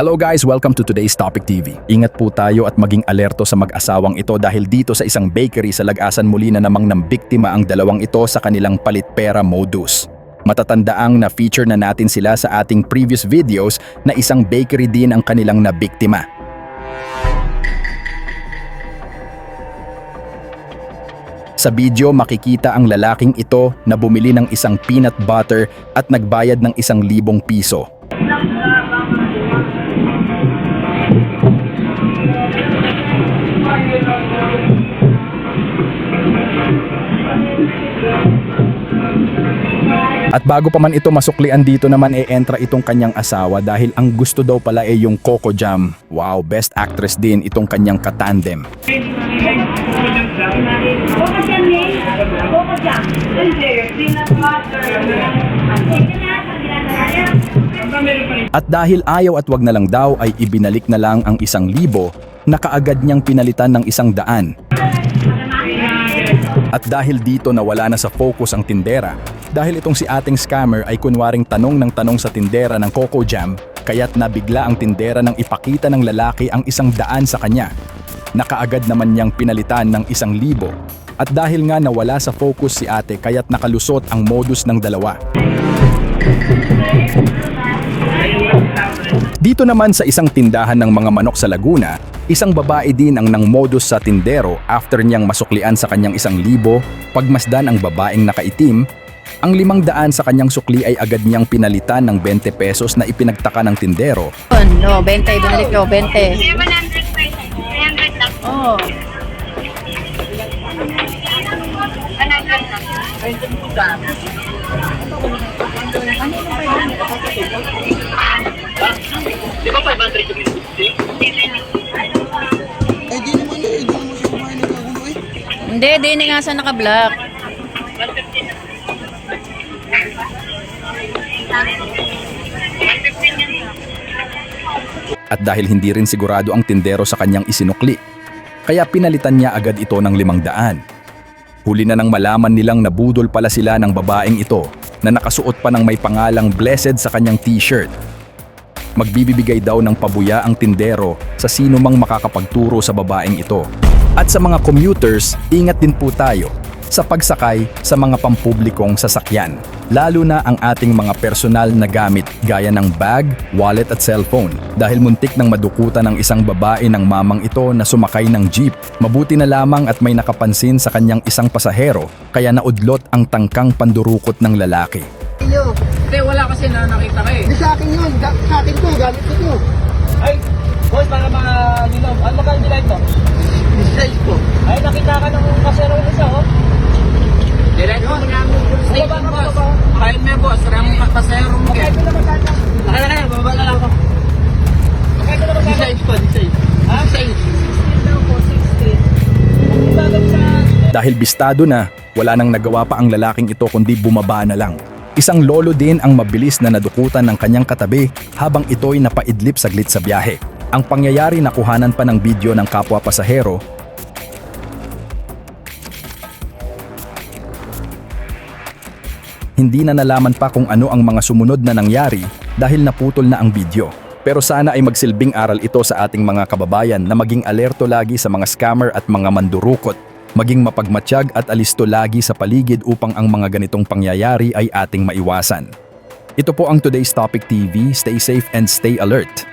Hello guys, welcome to today's Topic TV. Ingat po tayo at maging alerto sa mag-asawang ito dahil dito sa isang bakery sa Lagasan muli na namang nambiktima ang dalawang ito sa kanilang palit pera modus. Matatandaang na-feature na natin sila sa ating previous videos na isang bakery din ang kanilang nabiktima. Sa video makikita ang lalaking ito na bumili ng isang peanut butter at nagbayad ng 1,000 piso. At bago pa man ito masuklian dito naman entra itong kanyang asawa dahil ang gusto daw pala yung Coco Jam. Wow, best actress din itong kanyang katandem. At dahil ayaw at wag na lang daw ay ibinalik na lang ang 1,000 na kaagad niyang pinalitan ng 100. At dahil dito nawala na sa focus ang tindera, dahil itong si ating scammer ay kunwaring tanong ng tanong sa tindera ng Coco Jam, kaya't nabigla ang tindera nang ipakita ng lalaki ang 100 sa kanya. Nakaagad naman niyang pinalitan ng 1,000. At dahil nga nawala sa focus si ate kaya't nakalusot ang modus ng dalawa. Dito naman sa isang tindahan ng mga manok sa Laguna, isang babae din ang nang-modus sa tindero after niyang masuklian sa kanyang 1,000, pagmasdan ang babaeng nakaitim, ang 500 sa kanyang sukli ay agad niyang pinalitan ng 20 pesos na ipinagtaka ng tindero. No, 20, binalik ko, 20. 300 lang. Oh. Di ba 500 yung minuti? Di naman siya kumain ng kagulo eh. Hindi, di nga sa naka-block. At dahil hindi rin sigurado ang tindero sa kanyang isinukli, kaya pinalitan niya agad ito ng 500. Huli na nang malaman nilang nabudol pala sila ng babaeng ito na nakasuot pa ng may pangalang Blessed sa kanyang t-shirt. Magbibigay daw ng pabuya ang tindero sa sino mang makakapagturo sa babaeng ito. At sa mga commuters, ingat din po tayo sa pagsakay sa mga pampublikong sasakyan, lalo na ang ating mga personal na gamit gaya ng bag, wallet at cellphone dahil muntik nang madukutan ng isang babae ng mamang ito na sumakay ng jeep. Mabuti na lamang at may nakapansin sa kanyang isang pasahero kaya naudlot ang tangkang pandurukot ng lalaki. Iyo. Hindi, wala kasi na nakita ka eh. Di sa akin yun. Sa akin to. Gamit ko to. Ay, boss, para mga dilaw. Ano magkano dilaw ito? Size ko. Ay, nakita ka ng kasero ng isa, oh. Dilaw mo na ang station, boss. Kain mo, boss. Sarang kasero mo. Kaya ito na magkano? Kaya, bababa na lang ako. Kaya ito na magkano? Size ko. Size. Ha? Size. Dahil bistado na, wala nang nagawa pa ang lalaking ito kundi bumaba na lang. Isang lolo din ang mabilis na nadukutan ng kanyang katabi habang ito'y napaidlip saglit sa biyahe. Ang pangyayari nakuhanan pa ng video ng kapwa pasahero. Hindi na nalaman pa kung ano ang mga sumunod na nangyari dahil naputol na ang video. Pero sana ay magsilbing aral ito sa ating mga kababayan na maging alerto lagi sa mga scammer at mga mandurukot. Maging mapagmatsyag at alisto lagi sa paligid upang ang mga ganitong pangyayari ay ating maiwasan. Ito po ang Today's Topic TV. Stay safe and stay alert.